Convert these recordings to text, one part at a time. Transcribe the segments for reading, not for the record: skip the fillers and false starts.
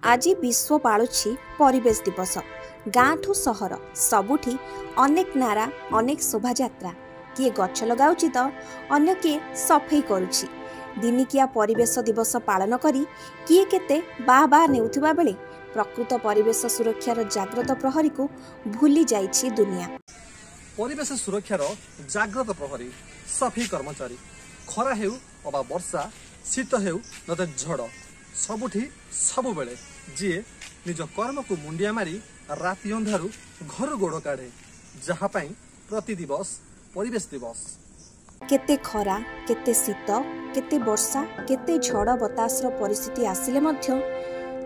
आज विश्व पालुछि परिवेश दिवस। गाँ ठू सहर सबुठी अनेक नारा अनेक शोभा यात्रा किए गछ लगाउछि तो अन्य किए सफाई करुछि। दिनिकिया परिवेश दिवस पालन करी किए केते बाह बाह नेउथिबा बेले प्रकृत परिवेश सुरक्षार जाग्रत प्रहरी को भूली जाइछि दुनिया। परिवेश सुरक्षार जाग्रत प्रहरी सफाई कर्मचारी खरा हेउ अबा वर्षा शीत हेउ नते झड़ सबुठी सबु बेले जी निज कर्म को मुंडिया मारी राति अंधारू घर गोड़ काढ़े जहा पाई प्रति दिवस परिवेश दिवस। केते खरा केते शीत केते वर्षा केते झड़ बतासर परिस्थिति आसिले मध्य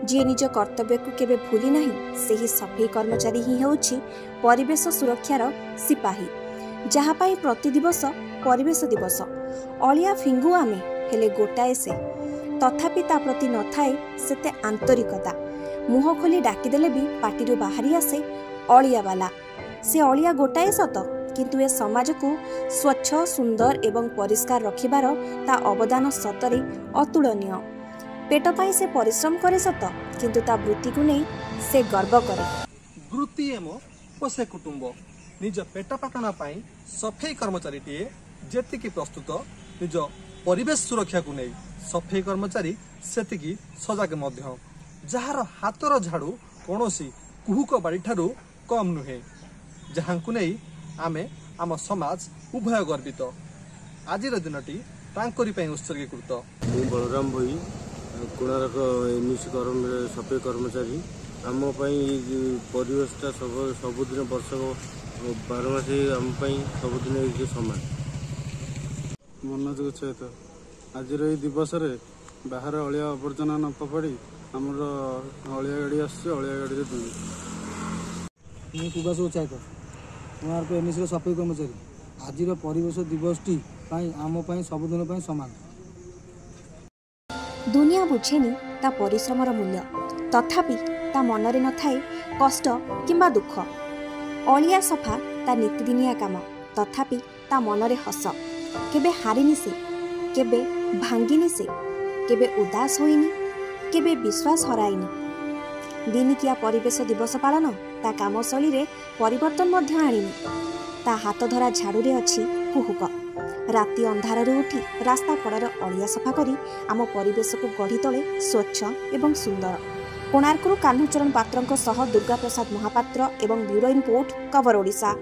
जी निज कर्तव्य को केबे भूली नहीं सेही सफाई कर्मचारी ही होछि परिवेश सुरक्षार सिपाही। जहा पाई प्रति दिवस परिवेश दिवस अलिया फिंगु आमे हेले गोटाए से तथापि ता प्रति न थाए सेते आंतरिकता। मुह खोली डाकिदेले भी पाटिरु बाहरी आसे अलिया वाला। से अलिया गोटाए सत किंतु ए समाज को स्वच्छ सुंदर एवं परिष्कार रखिबार ता अवदान सतरे अतुलनीय। पेट पाई से परिश्रम करे सत किंतु ता वृत्ति को नहीं से गर्व करे। वृत्ति एम पोसे कुटुंब निज पेट पाटना पाई सफाई कर्मचारी टीए जेतिकी प्रस्तुत निज परिवेश सुरक्षा को नहीं सफाई कर्मचारी सेतिकी सजग मध्य। जहार हातर झाड़ू कौनसी कुहुक बाड़ी ठारू कम नुहे जहां नहीं आमे आम समाज उभय गर्वित। आज दिनटी तांकरी पई उत्सर्गीकृत। बलराम भई कोणार्क एनसी सफाई कर्मचारी आम परिवेशटा सबुदिन वर्ष 12 मास आम सबुदिन समान। मनोज गुच्छेत आज दिवस बाहर अलिया आवर्जना न पड़ी आमर अलिया गाड़ी आलिया गाड़ी दुई मुझे सुभाष उत्साहित कोणार्क एनसी सफाई कर्मचारी आज परिवेश दिवस टी आम सबुदिन सामान। दुनिया बुझेनी ता परिश्रमर मूल्य तथापि ता मनरे न थाए कष्ट किंबा दुख। अलिया सफा ता नितिदिनिया काम तथापि ता मनरे हस। केबे हारिनी से केबे भांगिनी से केबे उदास होइनी केबे विश्वास हराइनी। दिनिकिया परिवेश दिवस पालन ता कामशैली रे परिवर्तन मध्य आनिनी। ता हाथ धरा झाड़ू रे अछि कुहुक। राति अंधार उठी रास्ता कड़र अलिया सफा करी आम परिवेश को गढ़ी तले स्वच्छ एवं सुंदर। कोणार्करू कान्हूचरण पात्रंक सह दुर्गा प्रसाद महापात्र एवं ब्यूरो रिपोर्ट कवर ओडिशा।